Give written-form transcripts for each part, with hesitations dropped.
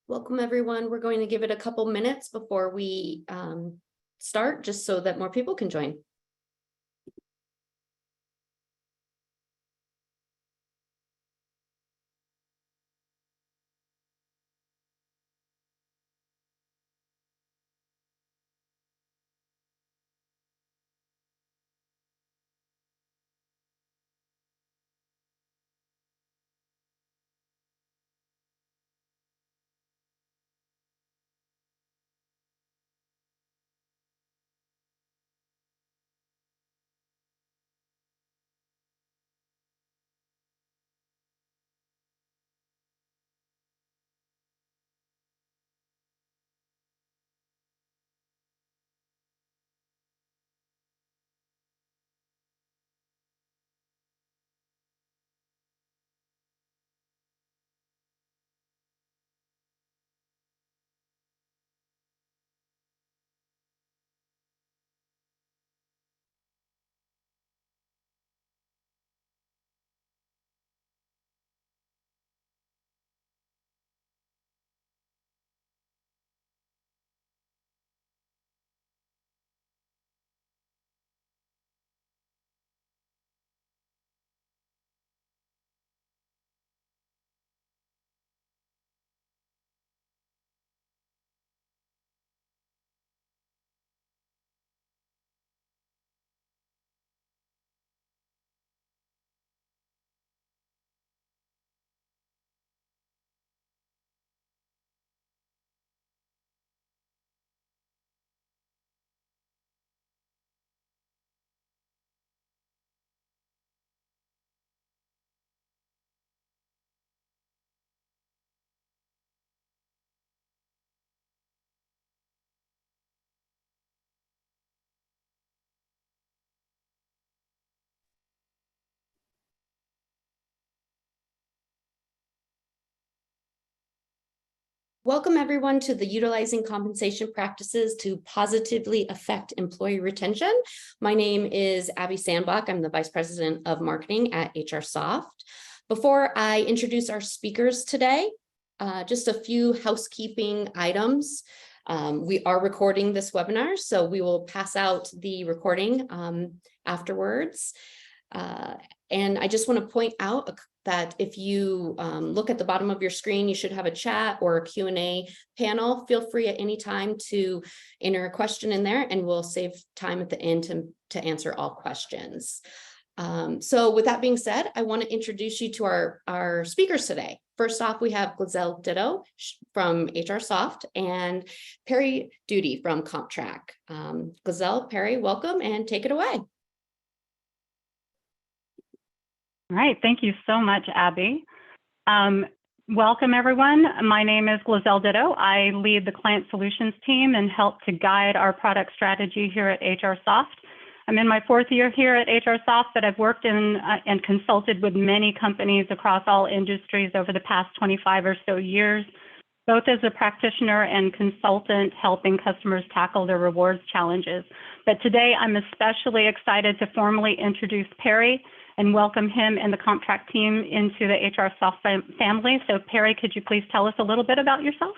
Welcome, everyone. We're going to give it a couple minutes before we start, just so that more people can join. Welcome, everyone, to the Utilizing Compensation Practices to Positively Affect Employee Retention. My name is Abby Sandbach. I'm the Vice President of Marketing at HRSoft. Before I introduce our speakers today, just a few housekeeping items. We are recording this webinar, so we will pass out the recording afterwards. And I just want to point out that if you look at the bottom of your screen, you should have a chat or a Q&A panel. Feel free at any time to enter a question in there, and we'll save time at the end to answer all questions. So with that being said, I want to introduce you to our speakers today. First off, we have Glizcel Ditto from HRSoft and Perry Doody from CompTrak. Glizcel, Perry, welcome, and take it away. All right, thank you so much, Abby. Welcome, everyone. My name is Glizcel Ditto. I lead the Client Solutions team and help to guide our product strategy here at HRSoft. I'm in my 4th year here at HRSoft, but I've worked in and consulted with many companies across all industries over the past 25 or so years, both as a practitioner and consultant helping customers tackle their rewards challenges. But today, I'm especially excited to formally introduce Perry and welcome him and the CompTrak team into the HRSoft family. So Perry, could you please tell us a little bit about yourself?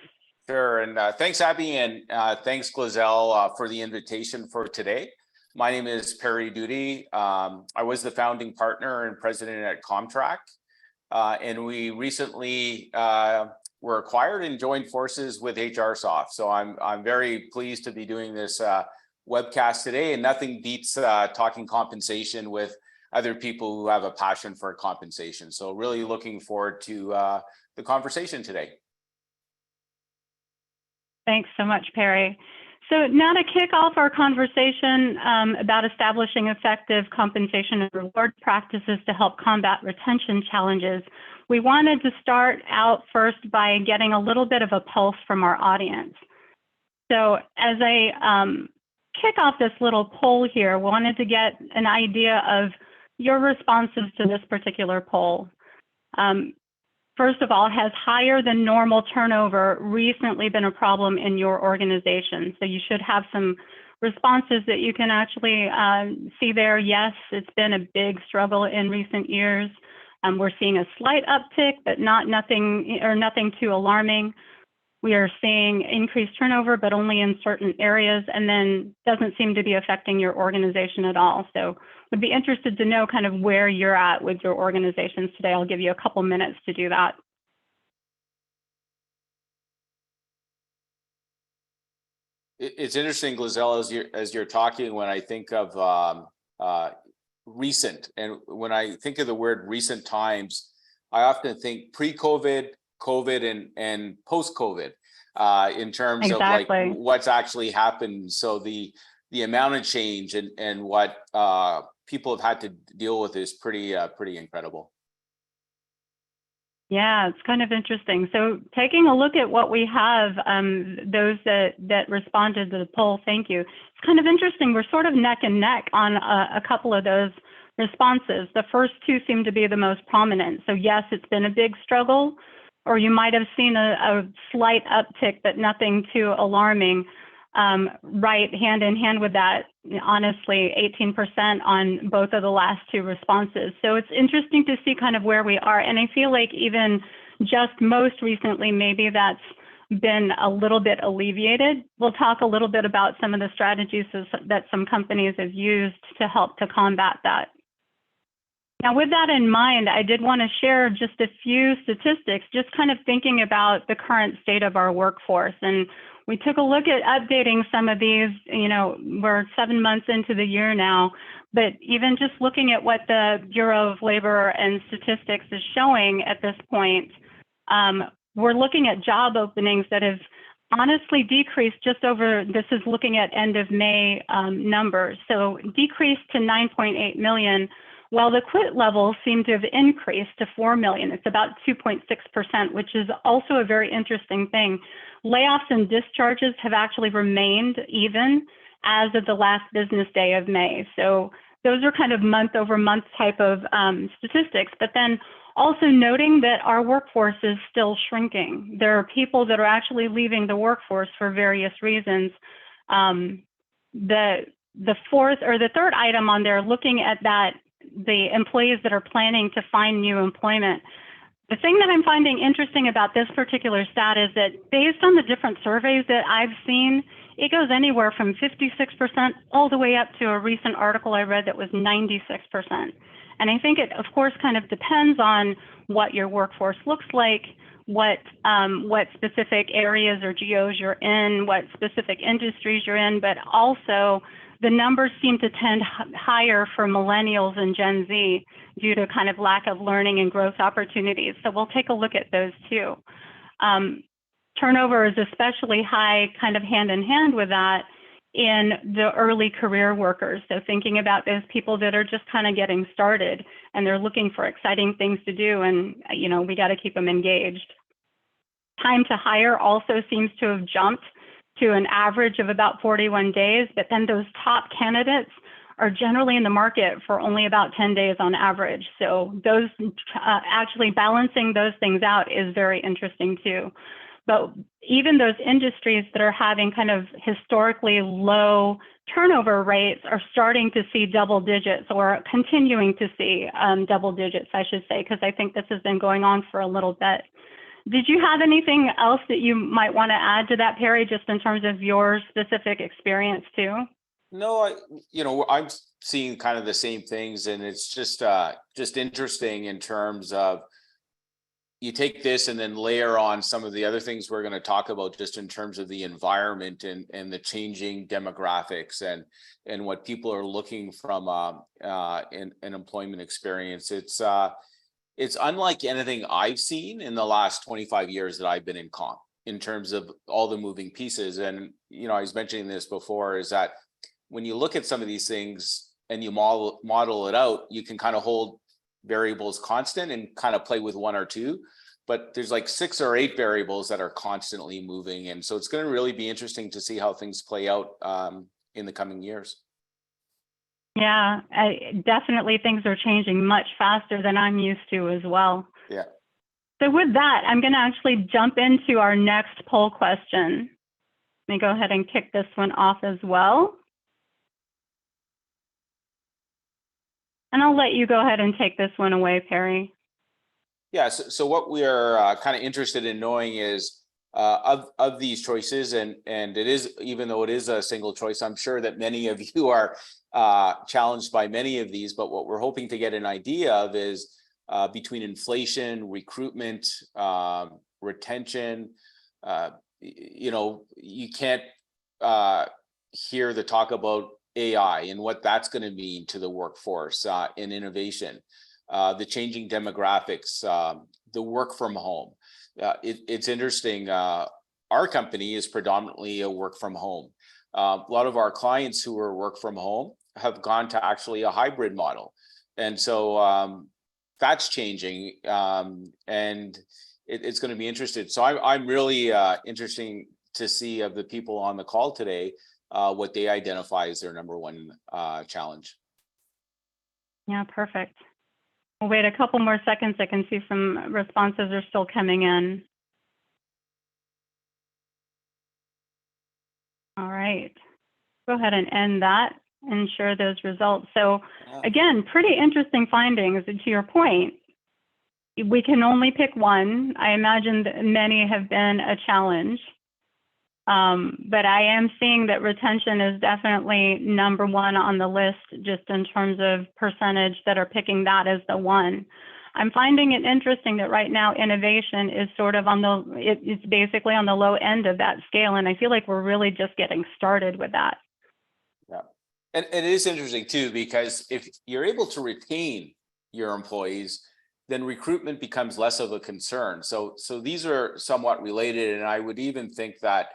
Sure, and thanks, Abby, and thanks, Glizcel, for the invitation for today. My name is Perry Doody. I was the founding partner and president at CompTrak, and we recently were acquired and joined forces with HRSoft. So I'm very pleased to be doing this webcast today, and nothing beats talking compensation with other people who have a passion for compensation. So really looking forward to the conversation today. Thanks so much, Perry. So now to kick off our conversation about establishing effective compensation and reward practices to help combat retention challenges, we wanted to start out first by getting a little bit of a pulse from our audience. So as I kick off this little poll here, we wanted to get an idea of your responses to this particular poll. First of all, has higher than normal turnover recently been a problem in your organization? So you should have some responses that you can actually see there. Yes, it's been a big struggle in recent years. We're seeing a slight uptick, but nothing too alarming. We are seeing increased turnover, but only in certain areas, and then doesn't seem to be affecting your organization at all. So would be interested to know kind of where you're at with your organizations today. I'll give you a couple minutes to do that. It's interesting, Glizcel, as you're talking, when I think of recent, and when I think of the word recent times, I often think pre-COVID, COVID, and post-COVID, in terms of like what's actually happened. So the amount of change and what people have had to deal with is pretty incredible. Yeah, it's kind of interesting. So taking a look at what we have, those that responded to the poll, thank you. It's kind of interesting. We're sort of neck and neck on a couple of those responses. The first two seem to be the most prominent. So yes, it's been a big struggle, or you might have seen a slight uptick, but nothing too alarming. Right hand in hand with that, honestly, 18% on both of the last two responses. So it's interesting to see kind of where we are. And I feel like even just most recently, maybe that's been a little bit alleviated. We'll talk a little bit about some of the strategies that some companies have used to help to combat that. Now, with that in mind, I did want to share just a few statistics, just kind of thinking about the current state of our workforce. And we took a look at updating some of these, you know, we're 7 months into the year now, but even just looking at what the Bureau of Labor and Statistics is showing at this point, we're looking at job openings that have honestly decreased just over, this is looking at end of May numbers, so decreased to 9.8 million, while the quit levels seem to have increased to 4 million. It's about 2.6%, which is also a very interesting thing. Layoffs and discharges have actually remained even as of the last business day of May. So those are kind of month over month type of statistics, but then also noting that our workforce is still shrinking. There are people that are actually leaving the workforce for various reasons. The fourth or the third item on there, looking at that, the employees that are planning to find new employment. The thing that I'm finding interesting about this particular stat is that based on the different surveys that I've seen, it goes anywhere from 56% all the way up to a recent article I read that was 96%. And I think it, of course, kind of depends on what your workforce looks like, what specific areas or geos you're in, what specific industries you're in, but also the numbers seem to tend higher for millennials and Gen Z due to kind of lack of learning and growth opportunities. So we'll take a look at those too. Turnover is especially high, kind of hand in hand with that in the early career workers. So thinking about those people that are just kind of getting started and they're looking for exciting things to do, and you know, we got to keep them engaged. Time to hire also seems to have jumped to an average of about 41 days, but then those top candidates are generally in the market for only about 10 days on average. So those actually balancing those things out is very interesting too. But even those industries that are having kind of historically low turnover rates are starting to see double digits, or continuing to see double digits, I should say, because I think this has been going on for a little bit. Did you have anything else that you might want to add to that, Perry, just in terms of your specific experience too? No, I'm seeing kind of the same things, and it's just interesting in terms of you take this and then layer on some of the other things we're going to talk about, just in terms of the environment and the changing demographics and what people are looking from an employment experience. It's unlike anything I've seen in the last 25 years that I've been in comp, in terms of all the moving pieces. And, I was mentioning this before, is that when you look at some of these things and you model it out, you can kind of hold variables constant and kind of play with one or two, but there's like 6 or 8 variables that are constantly moving. And so it's going to really be interesting to see how things play out in the coming years. Yeah, definitely things are changing much faster than I'm used to as well. Yeah. So with that, I'm going to actually jump into our next poll question. Let me go ahead and kick this one off as well. And I'll let you go ahead and take this one away, Perry. Yeah, so what we are kind of interested in knowing is, of these choices, and it is, even though it is a single choice, I'm sure that many of you are challenged by many of these. But what we're hoping to get an idea of is between inflation, recruitment, retention. You can't hear the talk about AI and what that's going to mean to the workforce in innovation, the changing demographics, the work from home. It's interesting. Our company is predominantly a work from home. A lot of our clients who are work from home have gone to actually a hybrid model. And so that's changing. And it's going to be interesting. So I'm really interesting to see of the people on the call today, what they identify as their number one challenge. Yeah, perfect. We'll wait a couple more seconds. I can see some responses are still coming in. All right. Go ahead and end that and share those results. So again, pretty interesting findings. And to your point, we can only pick one. I imagine that many have been a challenge. But I am seeing that retention is definitely number one on the list, just in terms of percentage that are picking that as the one. I'm finding it interesting that right now innovation is sort of on the, it's basically on the low end of that scale. And I feel like we're really just getting started with that. Yeah. And it is interesting too, because if you're able to retain your employees, then recruitment becomes less of a concern. So these are somewhat related. And I would even think that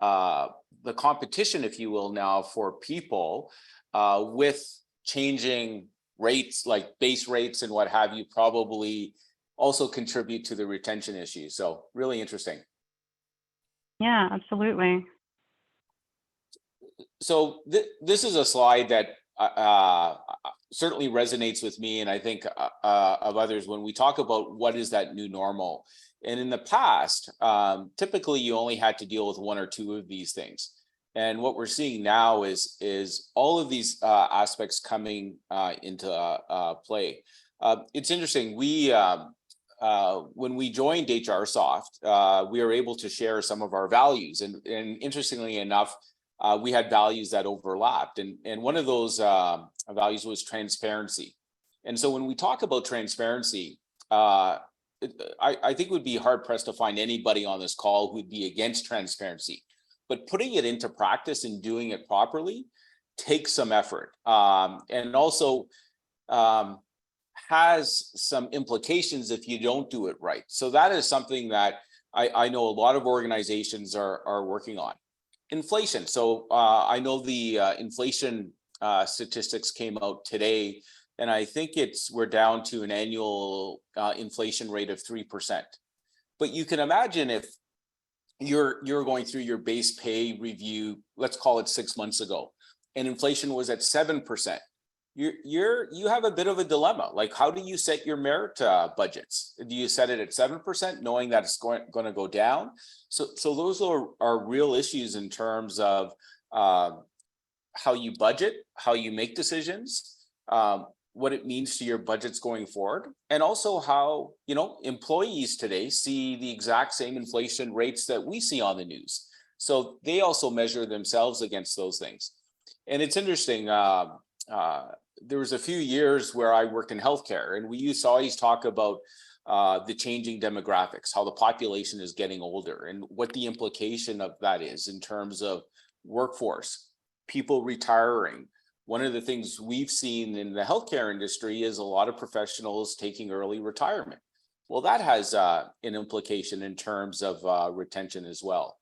the competition, if you will, now for people with changing rates, like base rates and what have you, probably also contribute to the retention issue. So really interesting. Yeah, absolutely. So this is a slide that certainly resonates with me, and I think of others when we talk about what is that new normal. And in the past, typically you only had to deal with one or two of these things. And what we're seeing now is all of these aspects coming into play. It's interesting. We when we joined HRSoft, we were able to share some of our values, and interestingly enough, we had values that overlapped. And one of those values was transparency. And so when we talk about transparency, I think it would be hard pressed to find anybody on this call who'd be against transparency, but putting it into practice and doing it properly takes some effort, and also has some implications if you don't do it right. So that is something that I know a lot of organizations are working on. Inflation. So I know the inflation statistics came out today, and I think we're down to an annual inflation rate of 3%. But you can imagine if you're going through your base pay review, let's call it 6 months ago, and inflation was at 7%. You have a bit of a dilemma. Like, how do you set your merit budgets? Do you set it at 7%, knowing that it's going to go down? So those are real issues in terms of how you budget, how you make decisions, what it means to your budgets going forward, and also how, employees today see the exact same inflation rates that we see on the news. So they also measure themselves against those things. And it's interesting. There was a few years where I worked in healthcare, and we used to always talk about the changing demographics, how the population is getting older, and what the implication of that is in terms of workforce, people retiring. One of the things we've seen in the healthcare industry is a lot of professionals taking early retirement. Well, that has an implication in terms of retention as well.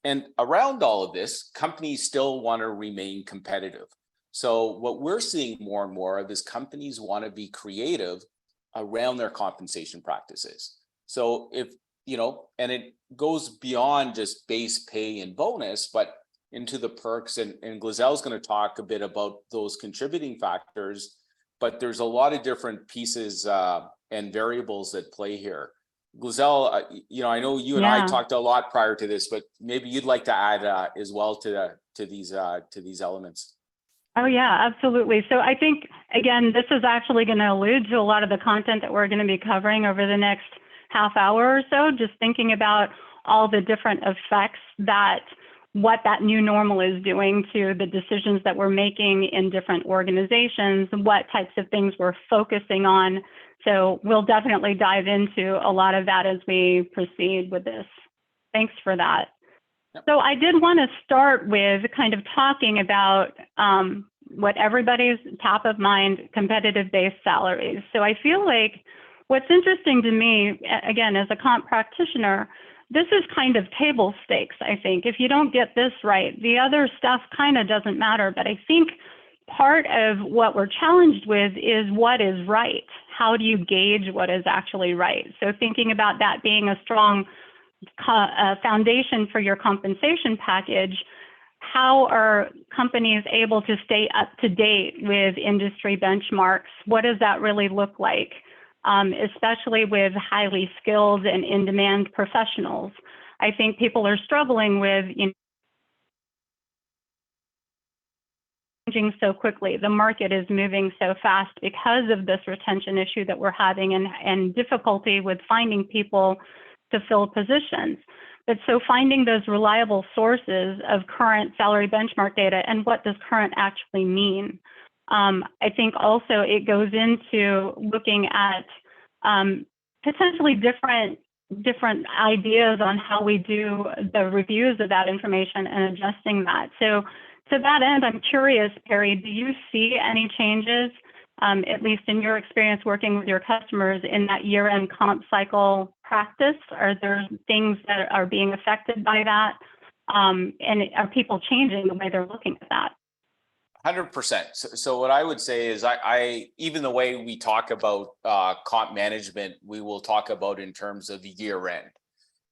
And around all of this, companies still want to remain competitive. So what we're seeing more and more of is companies want to be creative around their compensation practices. So if, and it goes beyond just base pay and bonus, but into the perks, and Glizcel is going to talk a bit about those contributing factors, but there's a lot of different pieces and variables that play here. Glizcel, I know you and I talked a lot prior to this, but maybe you'd like to add as well to these elements. Oh, yeah, absolutely. So I think, again, this is actually going to allude to a lot of the content that we're going to be covering over the next half hour or so, just thinking about all the different effects that what that new normal is doing to the decisions that we're making in different organizations, what types of things we're focusing on. So we'll definitely dive into a lot of that as we proceed with this. Thanks for that. Yep. So I did want to start with kind of talking about what everybody's top of mind, competitive base salaries. So I feel like what's interesting to me, again, as a comp practitioner, this is kind of table stakes, I think. If you don't get this right, the other stuff kind of doesn't matter. But I think part of what we're challenged with is what is right. How do you gauge what is actually right? So thinking about that being a strong foundation for your compensation package, how are companies able to stay up to date with industry benchmarks? What does that really look like? Especially with highly skilled and in-demand professionals. I think people are struggling with, changing so quickly. The market is moving so fast because of this retention issue that we're having and difficulty with finding people to fill positions. But so finding those reliable sources of current salary benchmark data and what does current actually mean? I think also it goes into looking at potentially different ideas on how we do the reviews of that information and adjusting that. So to that end, I'm curious, Perry, do you see any changes, at least in your experience working with your customers in that year-end comp cycle practice? Are there things that are being affected by that? And are people changing the way they're looking at that? 100%. So what I would say is I even the way we talk about comp management, we will talk about in terms of the year end.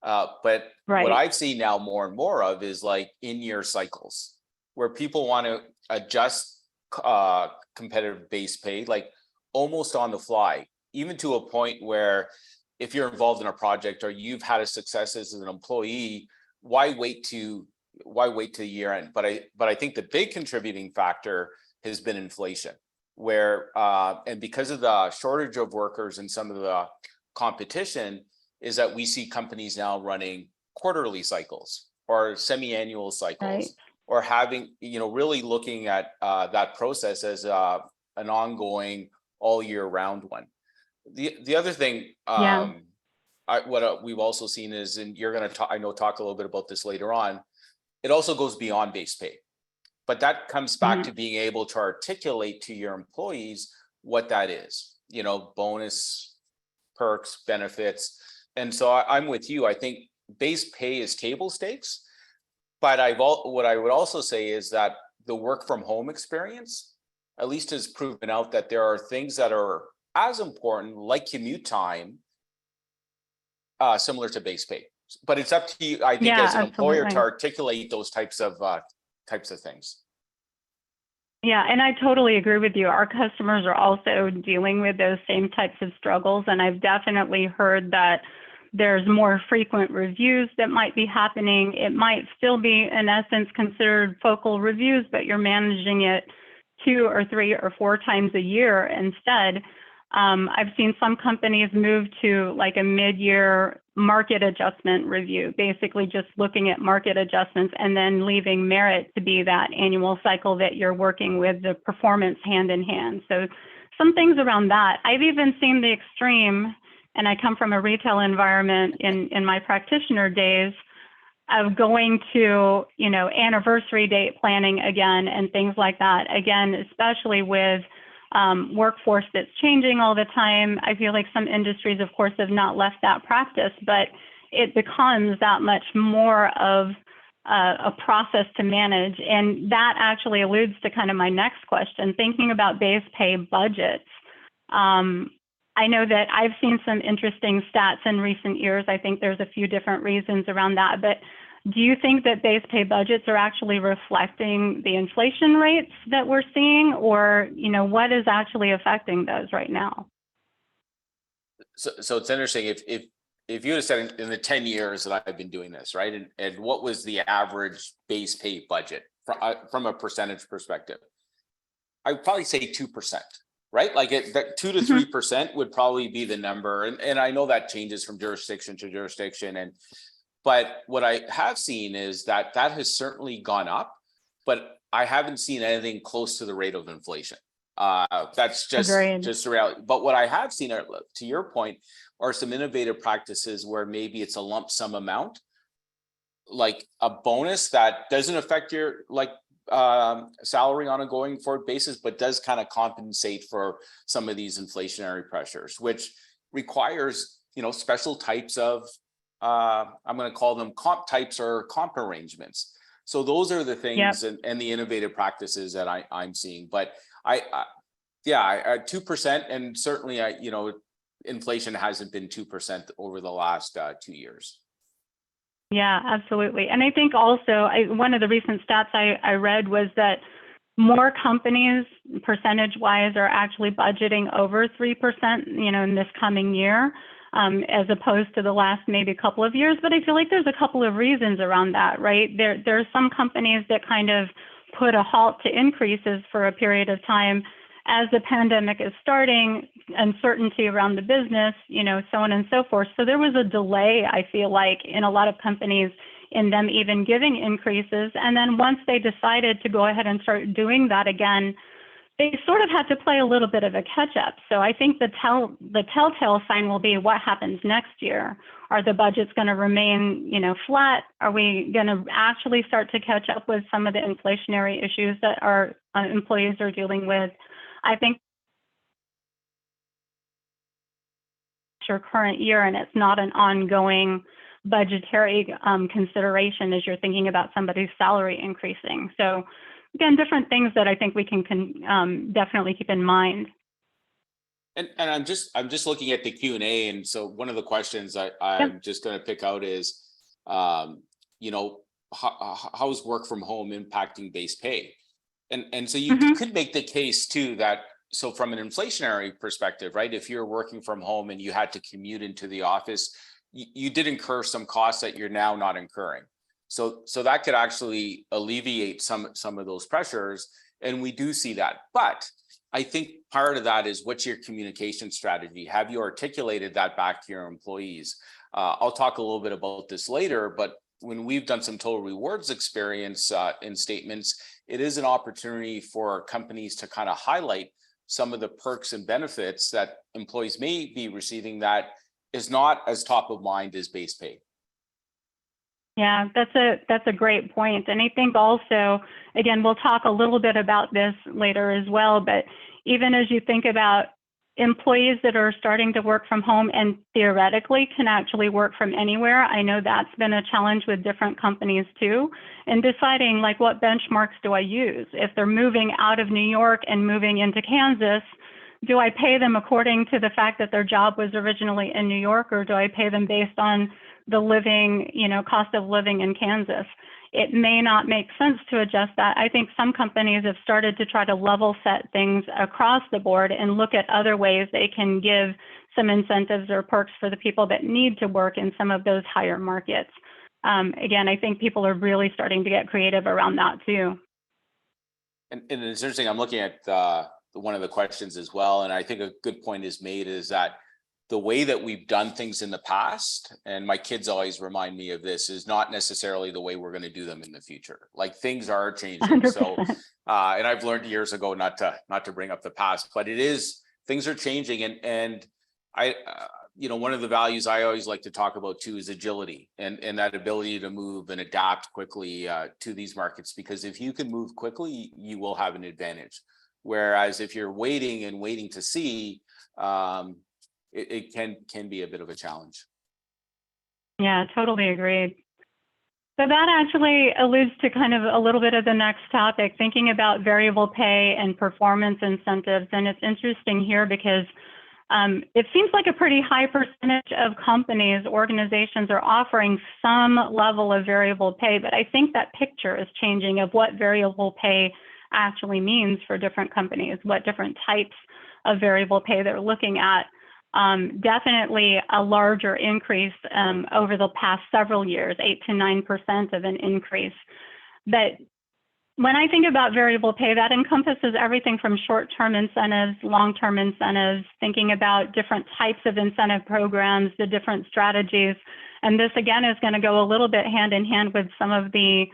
But Right. What I've seen now more and more of is like in-year cycles where people want to adjust competitive base pay, like almost on the fly, even to a point where if you're involved in a project or you've had a success as an employee, why wait to year end? But I think the big contributing factor has been inflation, where and because of the shortage of workers and some of the competition, is that we see companies now running quarterly cycles or semi-annual cycles, Right. or having, really looking at that process as an ongoing all year round one. The other thing, what we've also seen is, and you're going to talk a little bit about this later on, it also goes beyond base pay, but that comes back to being able to articulate to your employees what that is, bonus, perks, benefits. And so I'm with you. I think base pay is table stakes, but what I would also say is that the work from home experience at least has proven out that there are things that are as important, like commute time, similar to base pay. But it's up to you, I think, as an employer to articulate those types of things. Yeah, and I totally agree with you. Our customers are also dealing with those same types of struggles, and I've definitely heard that there's more frequent reviews that might be happening. It might still be, in essence, considered focal reviews, but you're managing it 2 or 3 or 4 times a year instead. I've seen some companies move to like a mid-year market adjustment review, basically just looking at market adjustments and then leaving merit to be that annual cycle that you're working with the performance hand in hand. So some things around that. I've even seen the extreme, and I come from a retail environment in my practitioner days, of going to, anniversary date planning again and things like that. Again, especially with workforce that's changing all the time. I feel like some industries, of course, have not left that practice, but it becomes that much more of a process to manage. And that actually alludes to kind of my next question, thinking about base pay budgets. I know that I've seen some interesting stats in recent years. I think there's a few different reasons around that, but do you think that base pay budgets are actually reflecting the inflation rates that we're seeing, or, what is actually affecting those right now? So it's interesting. If you had said in the 10 years that I've been doing this, right, and what was the average base pay budget from a percentage perspective, I'd probably say 2%. Right, like that 2 to 3% would probably be the number, and I know that changes from jurisdiction to jurisdiction, But what I have seen is that that has certainly gone up, but I haven't seen anything close to the rate of inflation. That's Agreed. just the reality. But what I have seen, to your point, are some innovative practices where maybe it's a lump sum amount, like a bonus that doesn't affect your salary on a going forward basis, but does kind of compensate for some of these inflationary pressures, which requires, special types of, I'm going to call them comp types or comp arrangements. So those are the things and the innovative practices that I'm seeing. But I 2%, and certainly inflation hasn't been 2% over the last 2 years. Yeah, absolutely. And I think also one of the recent stats I read was that more companies percentage-wise are actually budgeting over 3%, in this coming year, as opposed to the last maybe couple of years. But I feel like there's a couple of reasons around that, right? There are some companies that kind of put a halt to increases for a period of time as the pandemic is starting, uncertainty around the business, so on and so forth. So there was a delay, I feel like, in a lot of companies in them even giving increases. And then once they decided to go ahead and start doing that again, they sort of had to play a little bit of a catch up. So I think the telltale sign will be what happens next year. Are the budgets going to remain, flat? Are we going to actually start to catch up with some of the inflationary issues that our employees are dealing with? I think your current year, and it's not an ongoing budgetary consideration as you're thinking about somebody's salary increasing. So again, different things that I think we can definitely keep in mind. And I'm just looking at the Q&A, and so one of the questions I'm just going to pick out is, how is work from home impacting base pay? And so you could make the case too that, so from an inflationary perspective, right, if you're working from home and you had to commute into the office, you did incur some costs that you're now not incurring. So that could actually alleviate some of those pressures, and we do see that. But I think part of that is, what's your communication strategy? Have you articulated that back to your employees? I'll talk a little bit about this later, but when we've done some total rewards experience in statements, it is an opportunity for companies to kind of highlight some of the perks and benefits that employees may be receiving that is not as top of mind as base pay. Yeah, that's a great point. And I think also, again, we'll talk a little bit about this later as well, but even as you think about employees that are starting to work from home and theoretically can actually work from anywhere, I know that's been a challenge with different companies too, and deciding like, what benchmarks do I use? If they're moving out of New York and moving into Kansas, do I pay them according to the fact that their job was originally in New York, or do I pay them based on the living, cost of living in Kansas? It may not make sense to adjust that. I think some companies have started to try to level set things across the board and look at other ways they can give some incentives or perks for the people that need to work in some of those higher markets. Again, I think people are really starting to get creative around that too. And it's interesting, I'm looking at one of the questions as well, and I think a good point is made, is that the way that we've done things in the past, and my kids always remind me of this, is not necessarily the way we're going to do them in the future. Like, things are changing. 100%. So, and I've learned years ago not to bring up the past, but things are changing. And I, one of the values I always like to talk about too is agility and that ability to move and adapt quickly to these markets, because if you can move quickly, you will have an advantage. Whereas if you're waiting to see, it can be a bit of a challenge. Yeah, totally agreed. So that actually alludes to kind of a little bit of the next topic, thinking about variable pay and performance incentives. And it's interesting here because it seems like a pretty high percentage of companies, organizations are offering some level of variable pay, but I think that picture is changing of what variable pay actually means for different companies, what different types of variable pay they're looking at. Definitely a larger increase over the past several years, 8 to 9% of an increase. But When I think about variable pay, that encompasses everything from short-term incentives, long-term incentives, thinking about different types of incentive programs, the different strategies. And this, again, is going to go a little bit hand in hand with some of the,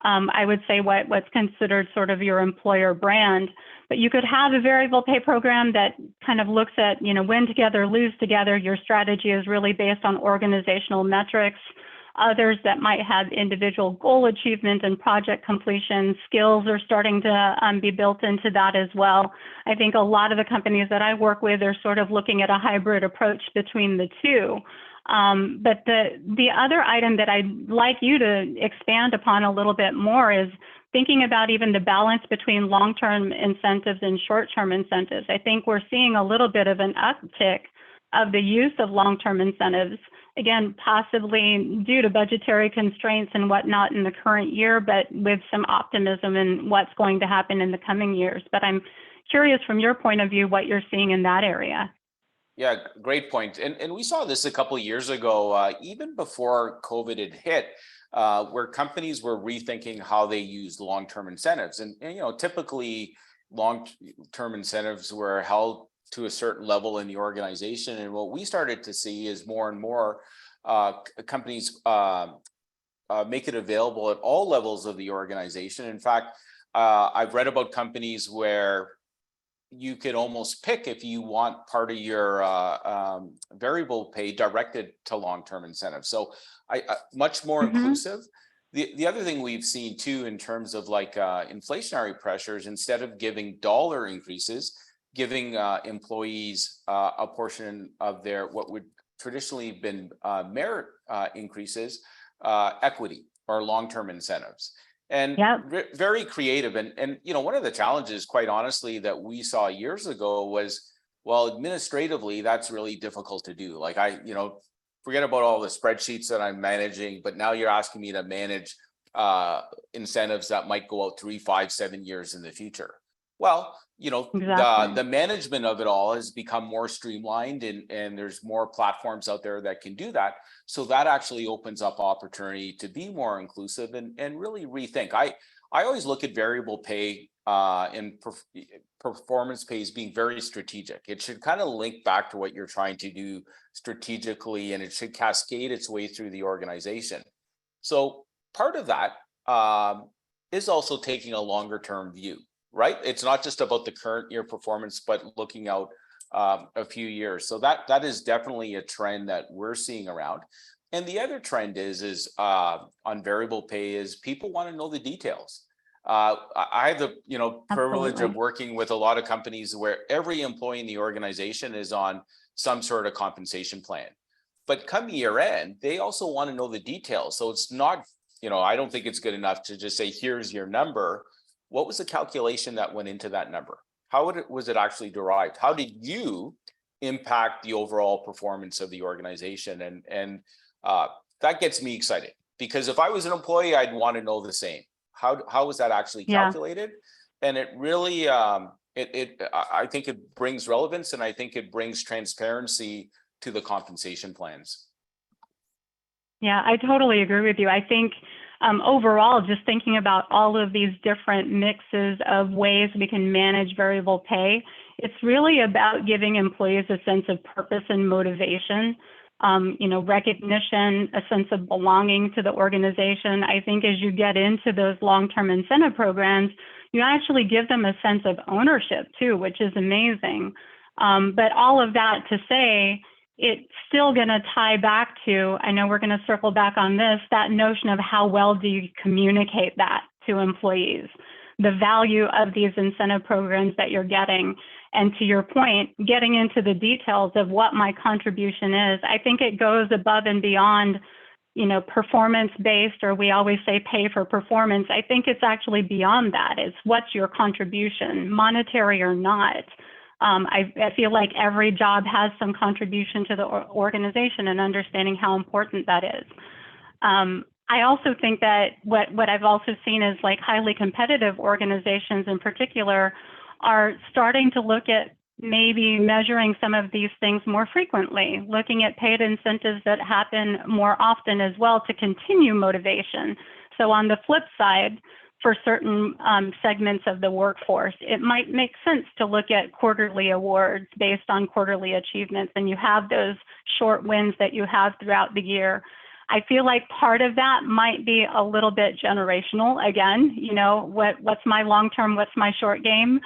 I would say, what's considered sort of your employer brand. But you could have a variable pay program that kind of looks at, win together, lose together. Your strategy is really based on organizational metrics. Others that might have individual goal achievement and project completion. Skills are starting to be built into that as well. I think a lot of the companies that I work with are sort of looking at a hybrid approach between the two. But the other item that I'd like you to expand upon a little bit more is thinking about even the balance between long-term incentives and short-term incentives. I think we're seeing a little bit of an uptick of the use of long-term incentives, again, possibly due to budgetary constraints and whatnot in the current year, but with some optimism in what's going to happen in the coming years. But I'm curious from your point of view, what you're seeing in that area. Yeah, great point. And we saw this a couple of years ago, even before COVID had hit, where companies were rethinking how they used long-term incentives. And typically long-term incentives were held to a certain level in the organization. And what we started to see is more and more companies make it available at all levels of the organization. In fact, I've read about companies where you could almost pick if you want part of your variable pay directed to long-term incentives. So much more inclusive. The other thing we've seen too, in terms of like inflationary pressures, instead of giving dollar increases, giving employees a portion of their what would traditionally have been merit increases, equity or long-term incentives. And very creative. And one of the challenges, quite honestly, that we saw years ago was, well, administratively, that's really difficult to do. Like forget about all the spreadsheets that I'm managing, but now you're asking me to manage incentives that might go out 3, 5, 7 years in the future. Well, exactly. The management of it all has become more streamlined, and there's more platforms out there that can do that. So that actually opens up opportunity to be more inclusive and really rethink. I always look at variable pay and performance pay as being very strategic. It should kind of link back to what you're trying to do strategically, and it should cascade its way through the organization. So part of that is also taking a longer term view. Right? It's not just about the current year performance, but looking out a few years. So that is definitely a trend that we're seeing around. And the other trend is on variable pay is people want to know the details. I have the privilege of working with a lot of companies where every employee in the organization is on some sort of compensation plan. But come year end, they also want to know the details. So it's not, I don't think it's good enough to just say, here's your number. What was the calculation that went into that number? How was it actually derived? How did you impact the overall performance of the organization? And that gets me excited, because if I was an employee, I'd want to know the same. How was that actually calculated? And it really, I think it brings relevance, and I think it brings transparency to the compensation plans. Yeah, I totally agree with you. I think overall, just thinking about all of these different mixes of ways we can manage variable pay, it's really about giving employees a sense of purpose and motivation, recognition, a sense of belonging to the organization. I think as you get into those long-term incentive programs, you actually give them a sense of ownership too, which is amazing. But all of that to say, it's still going to tie back to, I know we're going to circle back on this, that notion of how well do you communicate that to employees, the value of these incentive programs that you're getting. And to your point, getting into the details of what my contribution is, I think it goes above and beyond, performance-based, or we always say pay for performance. I think it's actually beyond that. It's what's your contribution, monetary or not. I feel like every job has some contribution to the organization, and understanding how important that is. I also think that what I've also seen is like highly competitive organizations in particular are starting to look at maybe measuring some of these things more frequently, looking at paid incentives that happen more often as well to continue motivation. So on the flip side, for certain segments of the workforce. It might make sense to look at quarterly awards based on quarterly achievements, and you have those short wins that you have throughout the year. I feel like part of that might be a little bit generational. Again, you know, what's my long term, what's my short game?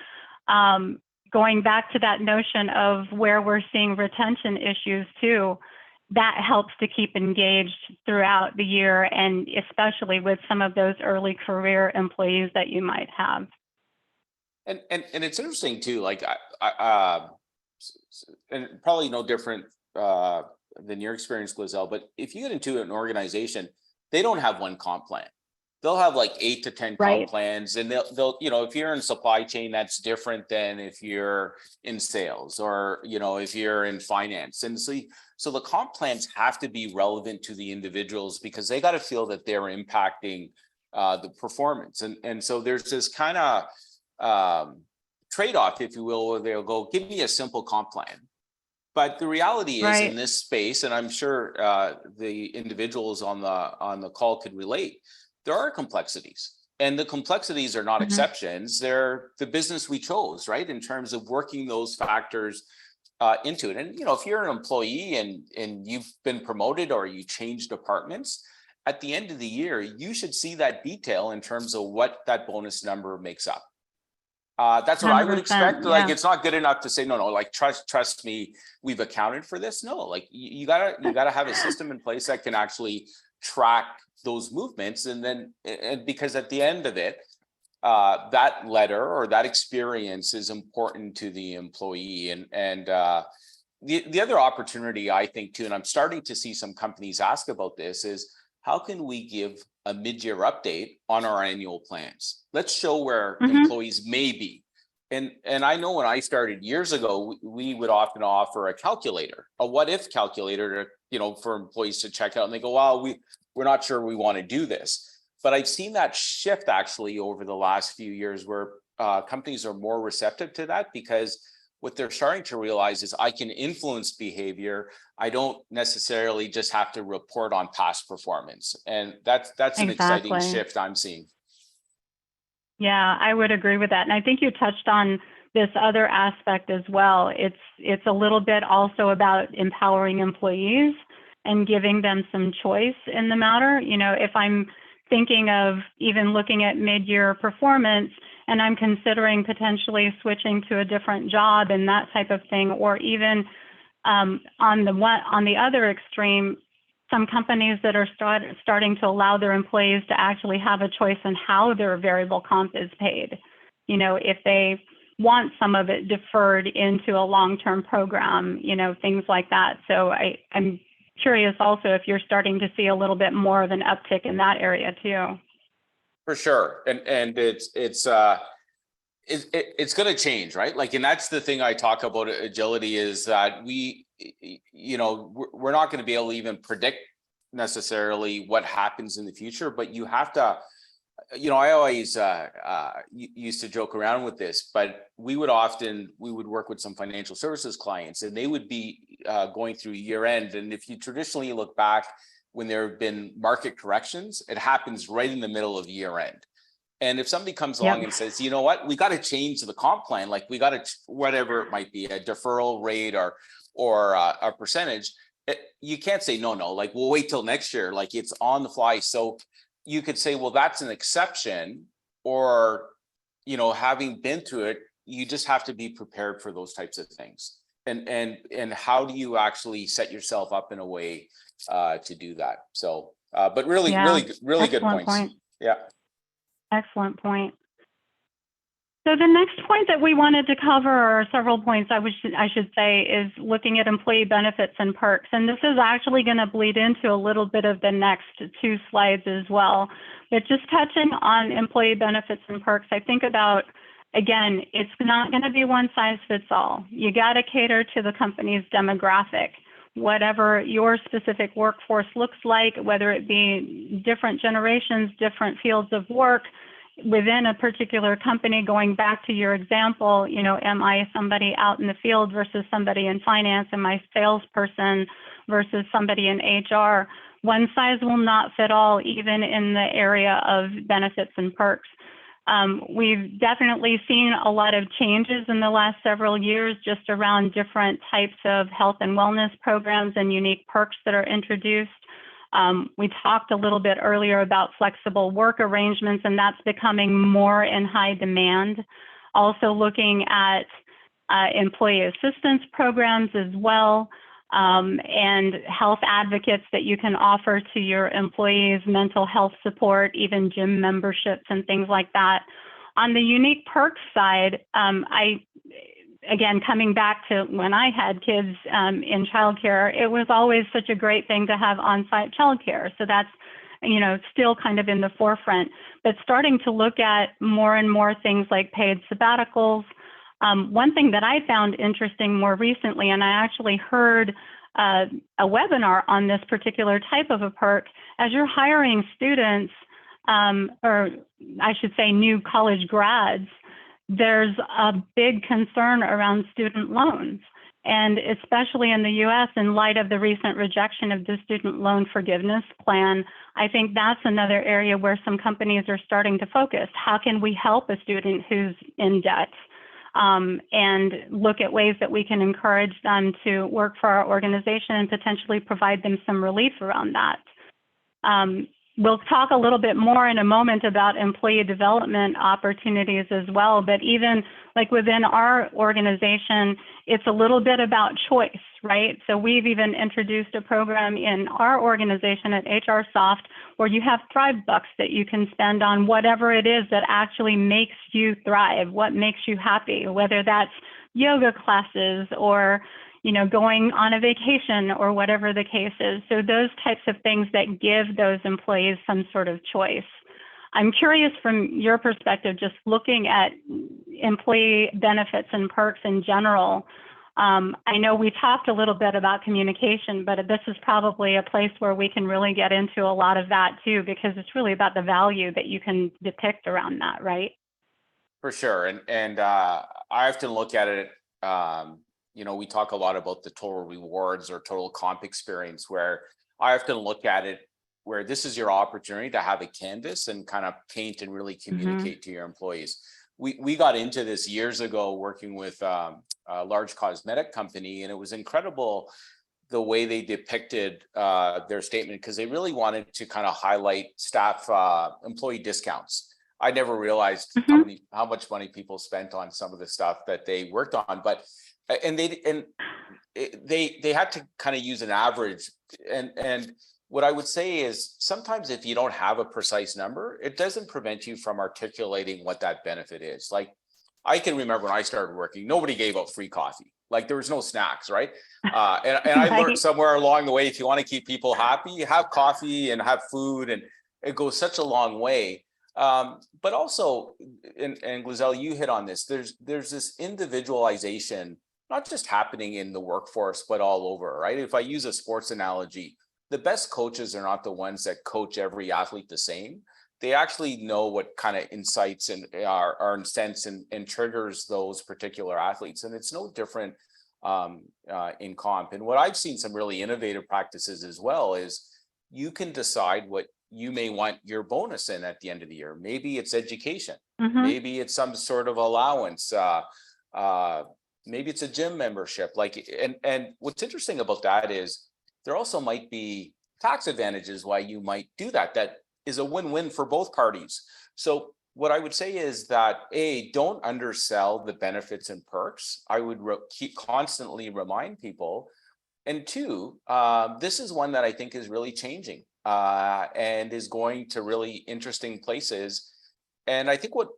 Going back to that notion of where we're seeing retention issues too, that helps to keep engaged throughout the year, and especially with some of those early career employees that you might have. And it's interesting too, like and probably no different than your experience, Glizcel, but if you get into an organization, they don't have one comp plan. They'll have like 8 to 10 comp plans, and they'll, you know, if you're in supply chain, that's different than if you're in sales, or, you know, if you're in finance. And so the comp plans have to be relevant to the individuals, because they got to feel that they're impacting the performance. And so there's this kind of trade-off, if you will, where they'll go, give me a simple comp plan. But the reality is, in this space, and I'm sure the individuals on the call could relate, there are complexities, and the complexities are not exceptions. They're the business we chose, right? In terms of working those factors into it. And, you know, if you're an employee and you've been promoted or you change departments, at the end of the year, you should see that detail in terms of what that bonus number makes up. That's what I would expect. Yeah. Like, it's not good enough to say, no, like, trust me, we've accounted for this. No, like, you gotta have a system in place that can actually track those movements. And then, because at the end of it, that letter or that experience is important to the employee. And the other opportunity, I think too, and I'm starting to see some companies ask about this, is how can we give a mid-year update on our annual plans? Let's show where employees may be. And I know when I started years ago, we would often offer a calculator, a what if calculator, to, you know, for employees to check out, and they go, well, we're not sure we want to do this. But I've seen that shift actually over the last few years, where companies are more receptive to that, because what they're starting to realize is I can influence behavior. I don't necessarily just have to report on past performance. And that's an exciting shift I'm seeing. Yeah, I would agree with that. And I think you touched on this other aspect as well. It's a little bit also about empowering employees and giving them some choice in the matter. You know, if I'm thinking of even looking at mid-year performance and I'm considering potentially switching to a different job and that type of thing, or even on the other extreme, some companies that are starting to allow their employees to actually have a choice in how their variable comp is paid. You know, if they want some of it deferred into a long-term program, you know, things like that. So I'm curious also if you're starting to see a little bit more of an uptick in that area too. For sure. And it's going to change, right? Like, and that's the thing I talk about agility, is that you know, we're not going to be able to even predict necessarily what happens in the future, but you have to, you know, I always used to joke around with this, but we would work with some financial services clients, and they would be going through year end. And if you traditionally look back when there have been market corrections, it happens right in the middle of year end. And if somebody comes along and says, you know what, we got to change the comp plan, like we got to, whatever it might be, a deferral rate or a percentage, you can't say, no, like we'll wait till next year. Like, it's on the fly. So you could say, well, that's an exception, or, you know, having been through it, you just have to be prepared for those types of things. And how do you actually set yourself up in a way to do that? So, but really good points. Yeah. Excellent point. So the next point that we wanted to cover, or several points I should say, is looking at employee benefits and perks. And this is actually going to bleed into a little bit of the next two slides as well. But just touching on employee benefits and perks, I think about, again, it's not going to be one size fits all. You got to cater to the company's demographic, whatever your specific workforce looks like, whether it be different generations, different fields of work within a particular company. Going back to your example, you know, am I somebody out in the field versus somebody in finance? Am I a salesperson versus somebody in HR? One size will not fit all, even in the area of benefits and perks. We've definitely seen a lot of changes in the last several years just around different types of health and wellness programs and unique perks that are introduced. We talked a little bit earlier about flexible work arrangements, and that's becoming more in high demand. Also looking at employee assistance programs as well, and health advocates that you can offer to your employees, mental health support, even gym memberships and things like that. On the unique perks side, again, coming back to when I had kids in childcare, it was always such a great thing to have on-site childcare. So that's, you know, still kind of in the forefront, but starting to look at more and more things like paid sabbaticals. One thing that I found interesting more recently, and I actually heard a webinar on this particular type of a perk, as you're hiring students, or I should say new college grads, there's a big concern around student loans. And especially in the US, in light of the recent rejection of the student loan forgiveness plan, I think that's another area where some companies are starting to focus. How can we help a student who's in debt? And look at ways that we can encourage them to work for our organization and potentially provide them some relief around that. We'll talk a little bit more in a moment about employee development opportunities as well, but even like within our organization, it's a little bit about choice, right? So we've even introduced a program in our organization at HRSoft where you have Thrive Bucks that you can spend on whatever it is that actually makes you thrive, what makes you happy, whether that's yoga classes or, you know, going on a vacation or whatever the case is. So those types of things that give those employees some sort of choice. I'm curious from your perspective, just looking at employee benefits and perks in general. I know we talked a little bit about communication, but this is probably a place where we can really get into a lot of that too, because it's really about the value that you can depict around that, right? For sure. And I often look at it, you know, we talk a lot about the total rewards or total comp experience, where I often look at it where this is your opportunity to have a canvas and kind of paint and really communicate to your employees. We got into this years ago working with a large cosmetic company, and it was incredible the way they depicted their statement, because they really wanted to kind of highlight staff employee discounts. I never realized how much money people spent on some of the stuff that they worked on, but they had to kind of use an average. And what I would say is sometimes if you don't have a precise number, it doesn't prevent you from articulating what that benefit is. Like I can remember when I started working, nobody gave out free coffee. Like there was no snacks, right? And I learned somewhere along the way, if you want to keep people happy, have coffee and have food, and it goes such a long way. But also, and Glizcel, you hit on this, there's this individualization, not just happening in the workforce, but all over, right? If I use a sports analogy, the best coaches are not the ones that coach every athlete the same. They actually know what kind of insights and are in sense and triggers those particular athletes. And it's no different in comp. And what I've seen some really innovative practices as well is you can decide what you may want your bonus in at the end of the year. Maybe it's education. Maybe it's some sort of allowance. Maybe it's a gym membership. Like, and what's interesting about that is there also might be tax advantages why you might do that. That is a win-win for both parties. So what I would say is that don't undersell the benefits and perks. I would constantly remind people. And two, this is one that I think is really changing and is going to really interesting places. And I think what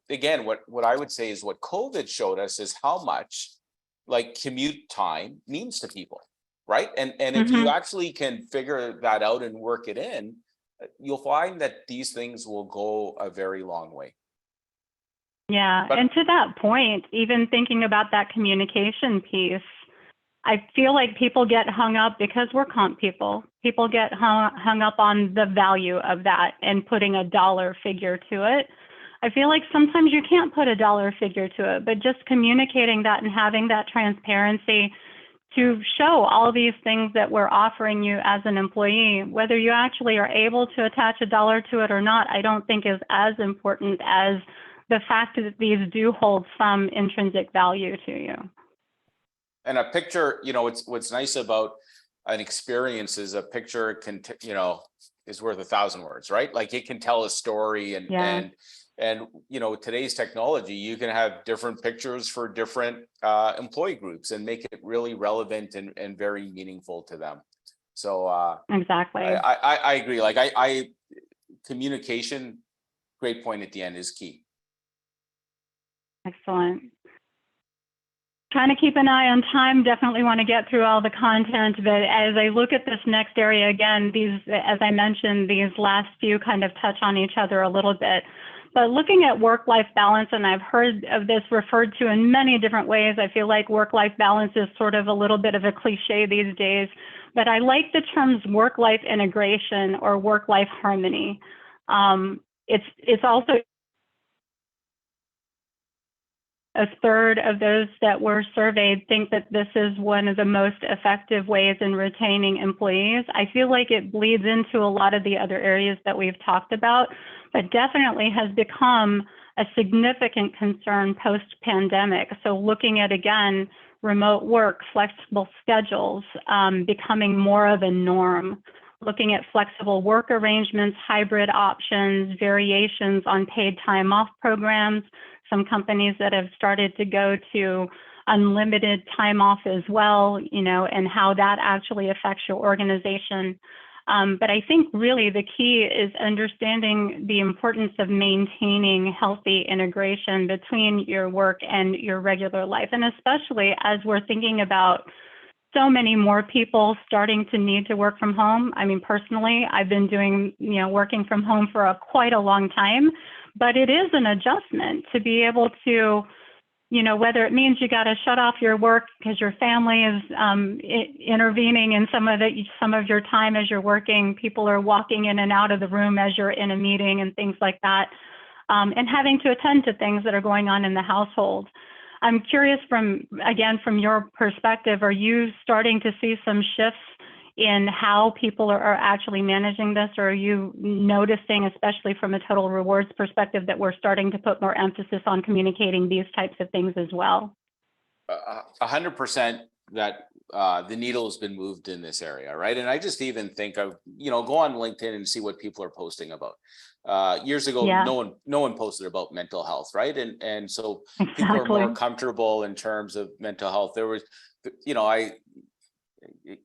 I would say is what COVID showed us is how much like commute time means to people, right? And if you actually can figure that out and work it in, you'll find that these things will go a very long way. Yeah, and to that point, even thinking about that communication piece, I feel like people get hung up because we're comp people. People get hung up on the value of that and putting a dollar figure to it. I feel like sometimes you can't put a dollar figure to it, but just communicating that and having that transparency to show all these things that we're offering you as an employee, whether you actually are able to attach a dollar to it or not, I don't think is as important as the fact that these do hold some intrinsic value to you. And a picture, what's nice about an experience is a picture can, is worth 1,000 words, right? Like it can tell a story, and today's technology, you can have different pictures for different employee groups and make it really relevant and very meaningful to them. So exactly, I agree. Like communication, great point at the end, is key. Excellent. Trying to keep an eye on time, definitely want to get through all the content, but as I look at this next area, again, these, as I mentioned, these last few kind of touch on each other a little bit. But looking at work-life balance, and I've heard of this referred to in many different ways. I feel like work-life balance is sort of a little bit of a cliche these days, but I like the terms work-life integration or work-life harmony. It's also a third of those that were surveyed think that this is one of the most effective ways in retaining employees. I feel like it bleeds into a lot of the other areas that we've talked about, but definitely has become a significant concern post-pandemic. So looking at, again, remote work, flexible schedules, becoming more of a norm, looking at flexible work arrangements, hybrid options, variations on paid time off programs, some companies that have started to go to unlimited time off as well, and how that actually affects your organization. But I think really the key is understanding the importance of maintaining healthy integration between your work and your regular life. And especially as we're thinking about so many more people starting to need to work from home. I mean, personally, I've been doing, working from home for quite a long time, but it is an adjustment to be able to, whether it means you got to shut off your work because your family is intervening in some of your time as you're working, people are walking in and out of the room as you're in a meeting and things like that, and having to attend to things that are going on in the household. I'm curious from your perspective, are you starting to see some shifts in how people are actually managing this, or are you noticing, especially from a total rewards perspective, that we're starting to put more emphasis on communicating these types of things as well? 100% that the needle has been moved in this area, right? And I just even think of, go on LinkedIn and see what people are posting about. Years ago, no one posted about mental health, right? And so people are more comfortable in terms of mental health. There was,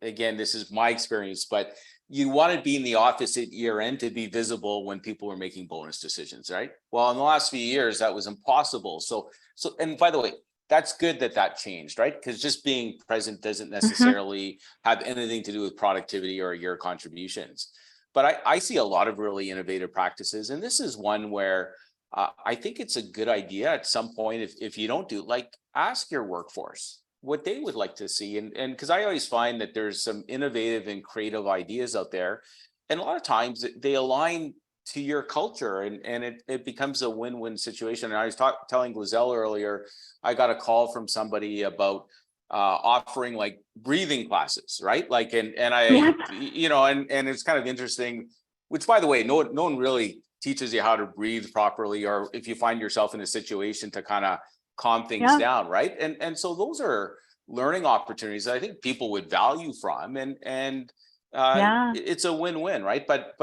again, this is my experience, but you want to be in the office at year end to be visible when people were making bonus decisions, right? Well, in the last few years, that was impossible. So, and by the way, that's good that changed, right? Because just being present doesn't necessarily have anything to do with productivity or your contributions. But I see a lot of really innovative practices. And this is one where I think it's a good idea at some point, if you don't do, like, ask your workforce what they would like to see. And because I always find that there's some innovative and creative ideas out there. And a lot of times they align to your culture, and it becomes a win-win situation. And I was telling Glizcel earlier, I got a call from somebody about offering like breathing classes, right? Like, and it's kind of interesting, which, by the way, no one really teaches you how to breathe properly, or if you find yourself in a situation to kind of calm things down, right? And so those are learning opportunities that I think people would value from, and it's a win-win, right? But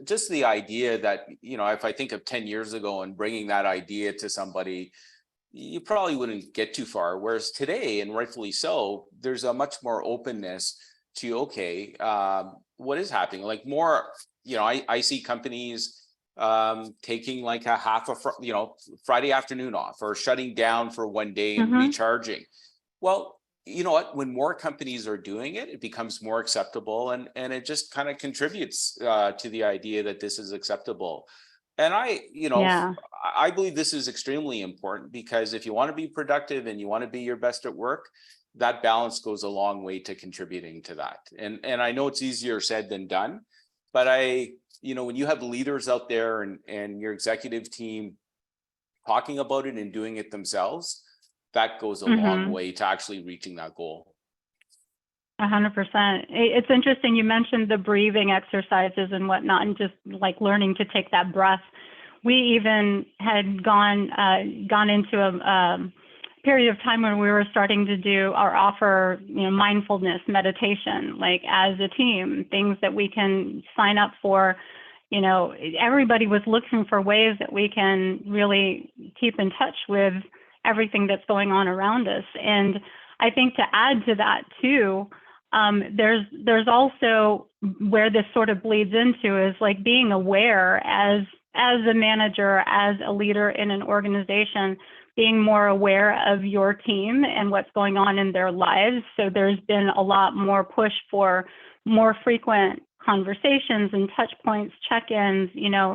just the idea that, if I think of 10 years ago and bringing that idea to somebody, you probably wouldn't get too far. Whereas today, and rightfully so, there's a much more openness to, okay, what is happening? Like more, I see companies taking like a half a Friday afternoon off, or shutting down for one day and recharging. Well, you know what, when more companies are doing it, it becomes more acceptable, and it just kind of contributes to the idea that this is acceptable. And I believe this is extremely important, because if you want to be productive and you want to be your best at work, that balance goes a long way to contributing to that. And I know it's easier said than done, but when you have leaders out there and your executive team talking about it and doing it themselves, that goes a long way to actually reaching that goal. 100%. It's interesting. You mentioned the breathing exercises and whatnot, and just like learning to take that breath. we even had gone into a period of time when we were starting to do or offer, mindfulness meditation, like as a team, things that we can sign up for. Everybody was looking for ways that we can really keep in touch with everything that's going on around us. And I think to add to that too, there's also where this sort of bleeds into is like being aware as a manager, as a leader in an organization, being more aware of your team and what's going on in their lives. So there's been a lot more push for more frequent conversations and touch points, check-ins,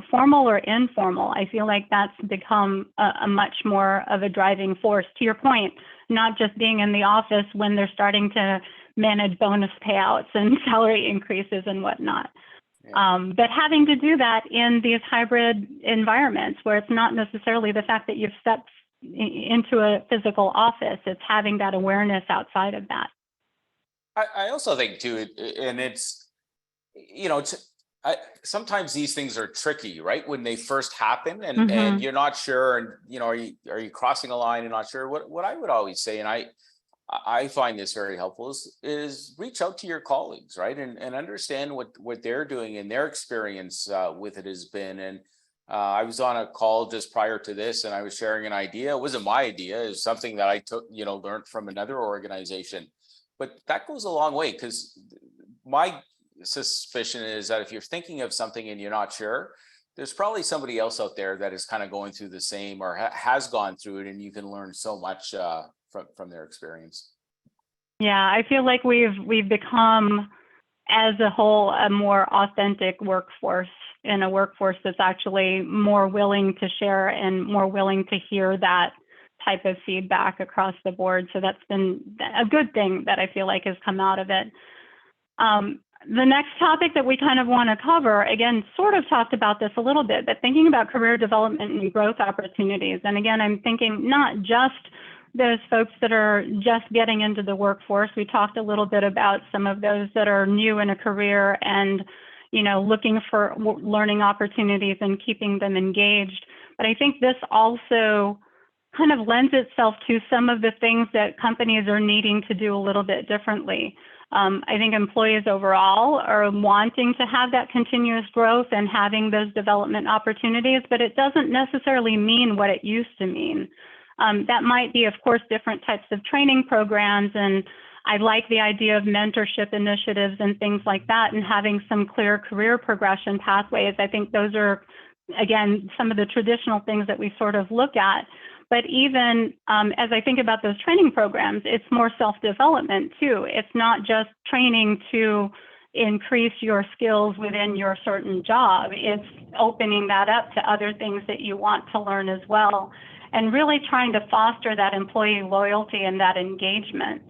formal or informal. I feel like that's become a much more of a driving force. To your point, not just being in the office when they're starting to manage bonus payouts and salary increases and whatnot. Yeah. But having to do that in these hybrid environments where it's not necessarily the fact that you've stepped into a physical office, it's having that awareness outside of that. I also think too, and it's, sometimes these things are tricky, right? When they first happen and, and you're not sure, and, are you crossing a line and not sure? What I would always say, and I find this very helpful, is reach out to your colleagues, right? And understand what they're doing and their experience with it has been. And I was on a call just prior to this, and I was sharing an idea. It wasn't my idea. It was something that I took, learned from another organization. But that goes a long way, because my suspicion is that if you're thinking of something and you're not sure, there's probably somebody else out there that is kind of going through the same or has gone through it, and you can learn so much from their experience. Yeah, I feel like we've become, as a whole, a more authentic workforce, and a workforce that's actually more willing to share and more willing to hear that type of feedback across the board. So that's been a good thing that I feel like has come out of it. The next topic that we kind of want to cover, again, sort of talked about this a little bit, but thinking about career development and growth opportunities. And again, I'm thinking not just those folks that are just getting into the workforce. We talked a little bit about some of those that are new in a career and, looking for learning opportunities and keeping them engaged. But I think this also kind of lends itself to some of the things that companies are needing to do a little bit differently. I think employees overall are wanting to have that continuous growth and having those development opportunities, but it doesn't necessarily mean what it used to mean. That might be, of course, different types of training programs, and I like the idea of mentorship initiatives and things like that, and having some clear career progression pathways. I think those are, again, some of the traditional things that we sort of look at. But even as I think about those training programs, it's more self-development too. It's not just training to increase your skills within your certain job. It's opening that up to other things that you want to learn as well, and really trying to foster that employee loyalty and that engagement.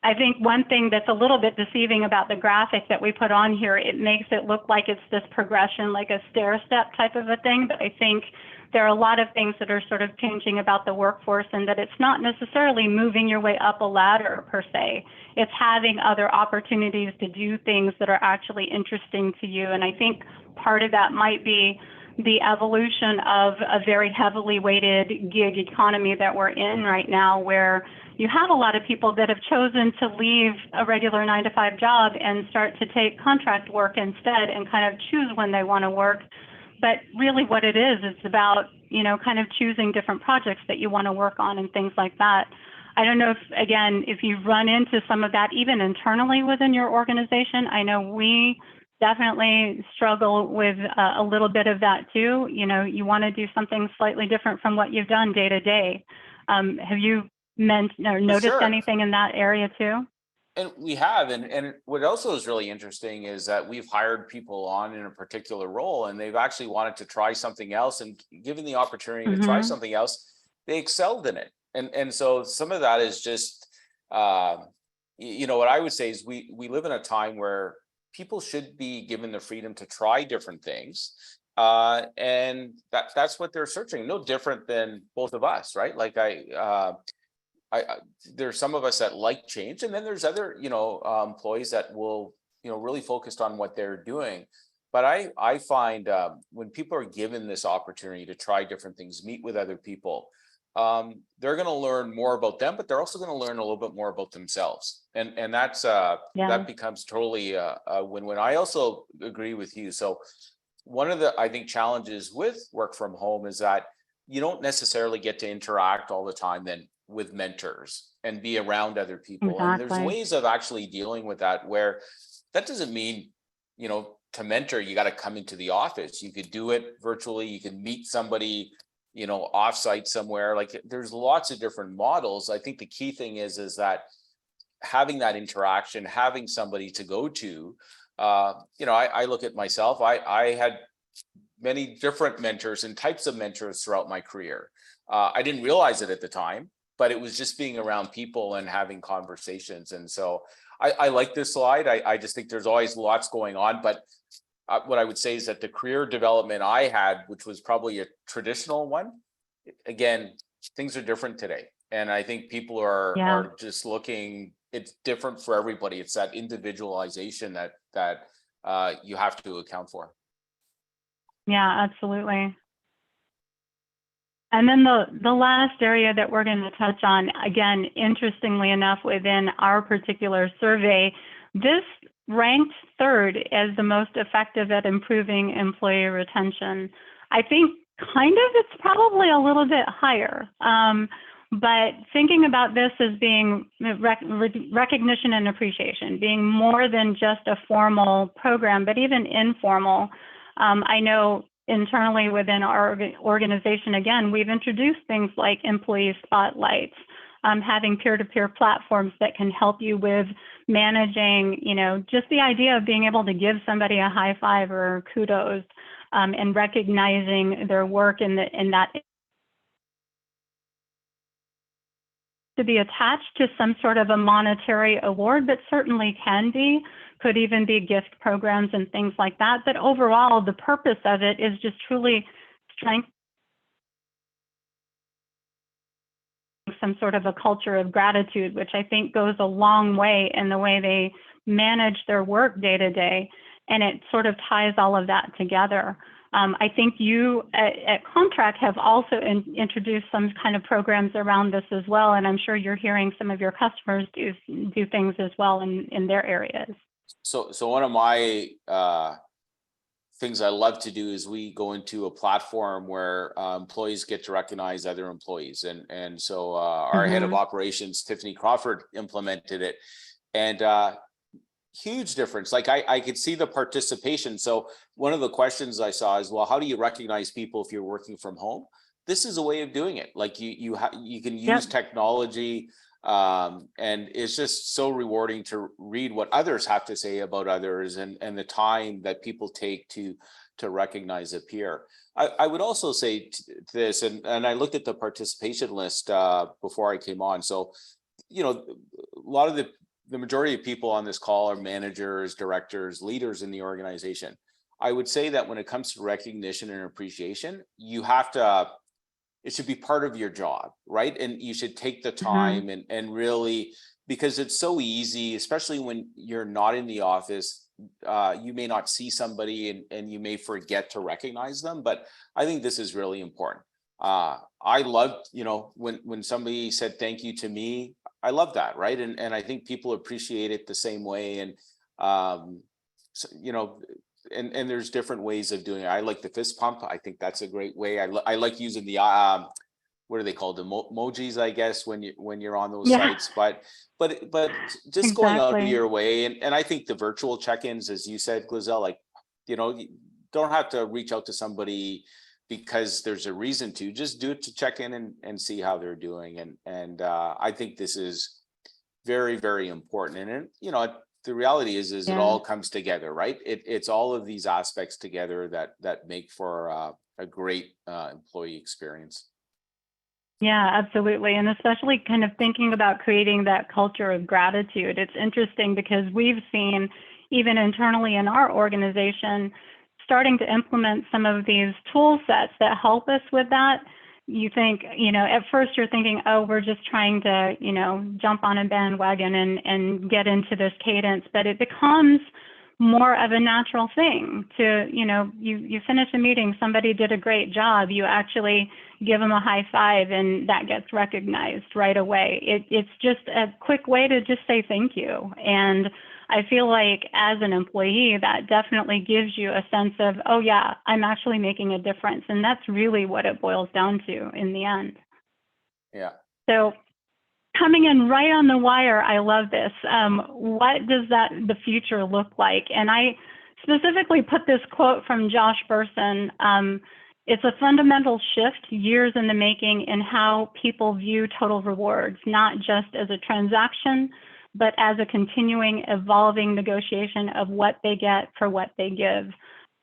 I think one thing that's a little bit deceiving about the graphic that we put on here, it makes it look like it's this progression, like a stair-step type of a thing, but I think there are a lot of things that are sort of changing about the workforce, and that it's not necessarily moving your way up a ladder per se. It's having other opportunities to do things that are actually interesting to you. And I think part of that might be the evolution of a very heavily weighted gig economy that we're in right now, where you have a lot of people that have chosen to leave a regular 9-to-5 job and start to take contract work instead and kind of choose when they want to work. But really what it is, it's about, kind of choosing different projects that you want to work on and things like that. I don't know if you've run into some of that even internally within your organization. I know we definitely struggle with a little bit of that too. You want to do something slightly different from what you've done day to day. Have you noticed anything in that area too? And we have, and what also is really interesting is that we've hired people on in a particular role, and they've actually wanted to try something else, and given the opportunity to try something else, they excelled in it. And so some of that is just, what I would say is we live in a time where people should be given the freedom to try different things. And that's what they're searching. No different than both of us, right? Like there's some of us that like change, and then there's other, employees that will, really focused on what they're doing. But I find when people are given this opportunity to try different things, meet with other people, they're going to learn more about them, but they're also going to learn a little bit more about themselves, and that's that becomes totally a win-win. I also agree with you. So one of the, I think, challenges with work from home is that you don't necessarily get to interact all the time then with mentors and be around other people. And there's ways of actually dealing with that, where that doesn't mean, you know, to mentor, you got to come into the office. You could do it virtually. You can meet somebody, you know, offsite somewhere. Like, there's lots of different models. I think the key thing is that having that interaction, having somebody to go to, you know, I look at myself, I had many different mentors and types of mentors throughout my career. I didn't realize it at the time, but it was just being around people and having conversations. And so I like this slide. I just think there's always lots going on, but what I would say is that the career development I had, which was probably a traditional one, again, things are different today. And I think people are just looking, it's different for everybody. It's that individualization that you have to account for. Yeah, absolutely. And then the last area that we're going to touch on, again, interestingly enough, within our particular survey, this ranked third as the most effective at improving employee retention. I think kind of it's probably a little bit higher, but thinking about this as being recognition and appreciation, being more than just a formal program, but even informal. I know internally within our organization, again, we've introduced things like employee spotlights, having peer-to-peer platforms that can help you with managing, you know, just the idea of being able to give somebody a high five or kudos, and recognizing their work in that to be attached to some sort of a monetary award, but certainly can be, could even be gift programs and things like that. But overall, the purpose of it is just truly strengthening some sort of a culture of gratitude, which I think goes a long way in the way they manage their work day to day. And it sort of ties all of that together. I think you at CompTrak have also introduced some kind of programs around this as well. And I'm sure you're hearing some of your customers do things as well in their areas. So one of my things I love to do is we go into a platform where employees get to recognize other employees. And so our head of operations, Tiffany Crawford, implemented it. And huge difference. Like I could see the participation. So one of the questions I saw is, well, how do you recognize people if you're working from home? This is a way of doing it. Like you can use technology, and it's just so rewarding to read what others have to say about others, and the time that people take to recognize a peer. I would also say this, and I looked at the participation list before I came on. So, you know, a lot of the majority of people on this call are managers, directors, leaders in the organization. I would say that when it comes to recognition and appreciation, you have to, it should be part of your job, right? And you should take the time and really, because it's so easy, especially when you're not in the office, you may not see somebody and you may forget to recognize them, but I think this is really important. I loved, you know, when somebody said thank you to me, I love that, right? And I think people appreciate it the same way. And, so, you know, and there's different ways of doing it. I like the fist pump. I think that's a great way. I like using the, what are they called? The emojis, I guess, when you're on those sites, but just going out of your way. And I think the virtual check-ins, as you said, Glizcel, like, you know, you don't have to reach out to somebody because there's a reason to, just do it to check in and see how they're doing. And I think this is very, very important. And, you know, the reality is it all comes together, right? It's all of these aspects together that make for a great employee experience. Yeah, absolutely. And especially kind of thinking about creating that culture of gratitude. It's interesting because we've seen, even internally in our organization, starting to implement some of these tool sets that help us with that. You think, you know, at first you're thinking, oh, we're just trying to, you know, jump on a bandwagon and get into this cadence, but it becomes more of a natural thing to, you finish a meeting, somebody did a great job, you actually give them a high five and that gets recognized right away. It's just a quick way to just say thank you. And I feel like as an employee, that definitely gives you a sense of, oh yeah, I'm actually making a difference. And that's really what it boils down to in the end. Yeah. So coming in right on the wire, I love this. What does the future look like? And I specifically put this quote from Josh Bersin. It's a fundamental shift, years in the making, in how people view total rewards, not just as a transaction, but as a continuing, evolving negotiation of what they get for what they give.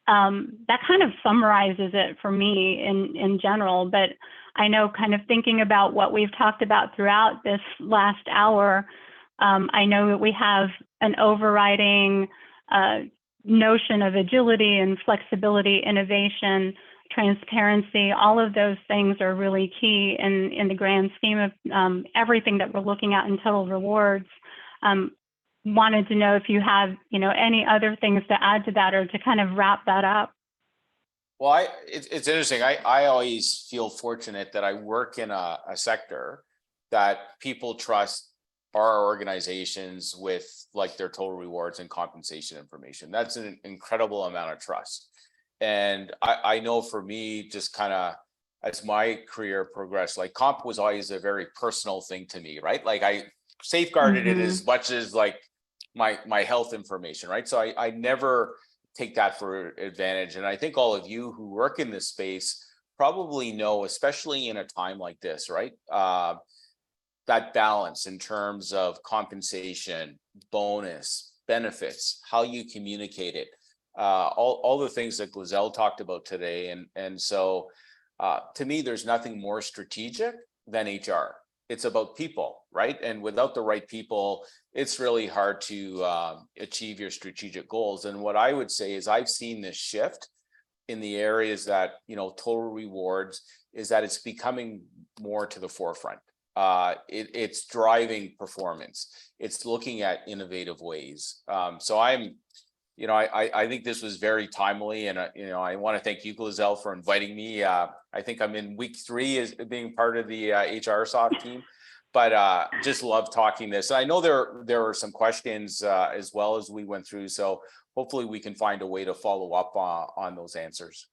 That kind of summarizes it for me in general, but I know, kind of thinking about what we've talked about throughout this last hour, I know that we have an overriding notion of agility and flexibility, innovation, transparency. All of those things are really key in the grand scheme of everything that we're looking at in total rewards. Wanted to know if you have, any other things to add to that or to kind of wrap that up. Well, it's interesting. I always feel fortunate that I work in a sector that people trust our organizations with like their total rewards and compensation information. That's an incredible amount of trust. And I know for me, just kind of as my career progressed, like comp was always a very personal thing to me, right? Like I safeguarded it as much as like my health information, right? So I never take that for advantage. And I think all of you who work in this space probably know, especially in a time like this, right? That balance in terms of compensation, bonus, benefits, how you communicate it, all the things that Glizcel talked about today. And so to me, there's nothing more strategic than HR. It's about people, right? And without the right people, it's really hard to achieve your strategic goals. And what I would say is I've seen this shift in the areas that, total rewards is that it's becoming more to the forefront. It's driving performance. It's looking at innovative ways. So I think this was very timely, and I want to thank you, Glizcel, for inviting me. I think I'm in week 3 as being part of the HRSoft team, but just love talking this. I know there were some questions as well as we went through, so hopefully we can find a way to follow up on those answers.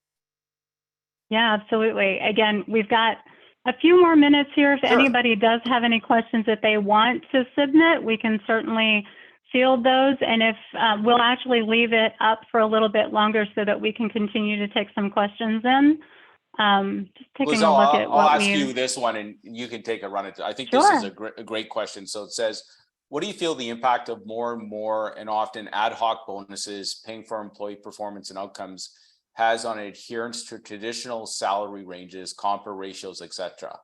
Yeah, absolutely. Again, we've got a few more minutes here. If anybody does have any questions that they want to submit, we can certainly field those. And if we'll actually leave it up for a little bit longer so that we can continue to take some questions in. Just taking Glizcel, a look at what I'll ask you this one and you can take a run at it. I think this is a great question. So it says, what do you feel the impact of more and more and often ad hoc bonuses paying for employee performance and outcomes has on adherence to traditional salary ranges, comp ratios, etc.?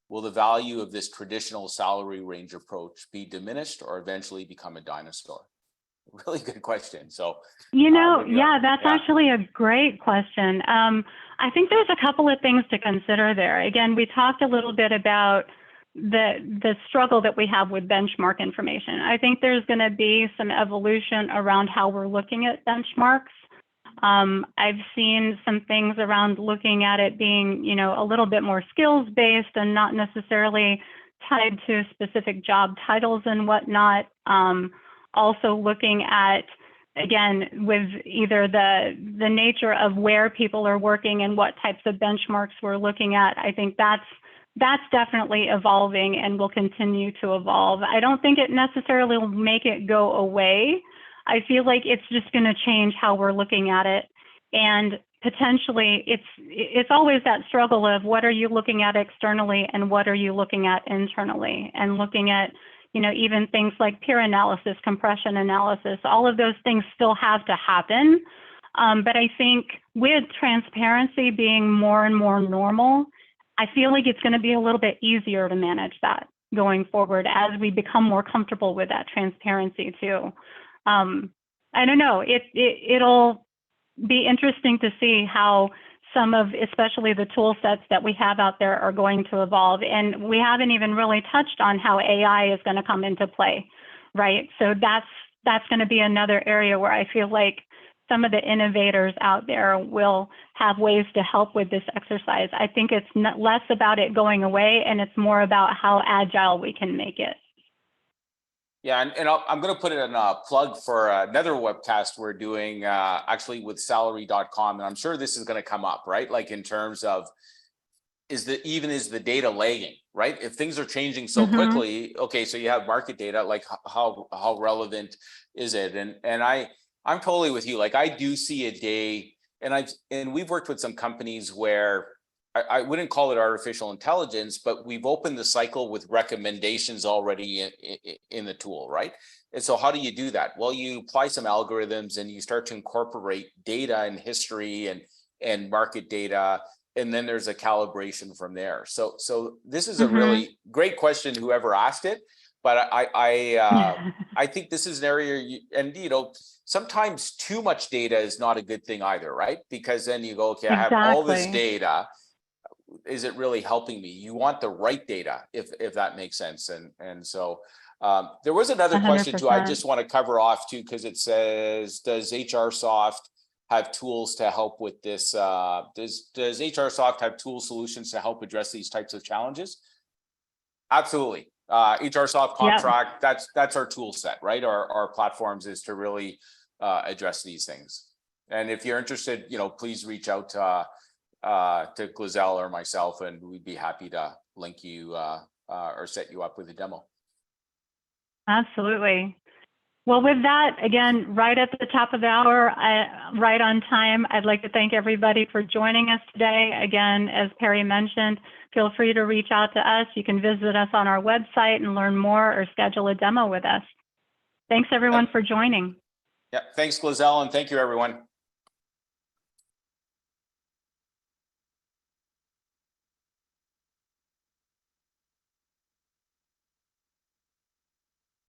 Will the value of this traditional salary range approach be diminished or eventually become a dinosaur? Really good question. So, that's actually a great question. I think there's a couple of things to consider there. Again, we talked a little bit about the struggle that we have with benchmark information. I think there's going to be some evolution around how we're looking at benchmarks. I've seen some things around looking at it being, a little bit more skills based and not necessarily tied to specific job titles and whatnot. Also looking at, again, with either the nature of where people are working and what types of benchmarks we're looking at. I think that's definitely evolving and will continue to evolve. I don't think it necessarily will make it go away. I feel like it's just going to change how we're looking at it. And potentially it's always that struggle of what are you looking at externally and what are you looking at internally, and looking at, even things like peer analysis, compression analysis, all of those things still have to happen. But I think with transparency being more and more normal, I feel like it's going to be a little bit easier to manage that going forward as we become more comfortable with that transparency too. I don't know, it'll be interesting to see how some of, especially the tool sets that we have out there, are going to evolve. And we haven't even really touched on how AI is going to come into play, right? So that's that's going to be another area where I feel like some of the innovators out there will have ways to help with this exercise. I think it's less about it going away, and it's more about how agile we can make it. Yeah, and I'm going to put in a plug for another webcast we're doing actually with salary.com. And I'm sure this is going to come up, right? Like in terms of, is the data lagging, right? If things are changing so quickly, okay, so you have market data, like how relevant is it? And I'm totally with you. Like I do see a day, and we've worked with some companies where I wouldn't call it artificial intelligence, but we've opened the cycle with recommendations already in the tool, right? And so how do you do that? Well, you apply some algorithms and you start to incorporate data and history and market data, and then there's a calibration from there. So this is a really great question, whoever asked it, but I think this is an area, and sometimes too much data is not a good thing either, right? Because then you go, okay, I have all this data. Is it really helping me? You want the right data, if that makes sense. And so there was another 100%. Question too, I just want to cover off too, because it says, does HRSoft have tools to help with this? Does HRSoft have tool solutions to help address these types of challenges? Absolutely. HRSoft, CompTrak, that's our tool set, right? Our platforms is to really address these things. And if you're interested, please reach out to Glizcel or myself, and we'd be happy to link you or set you up with a demo. Absolutely. Well, with that, again, right at the top of the hour, right on time, I'd like to thank everybody for joining us today. Again, as Perry mentioned, feel free to reach out to us. You can visit us on our website and learn more or schedule a demo with us. Thanks, everyone, for joining. Yeah, thanks, Glizcel, and thank you, everyone.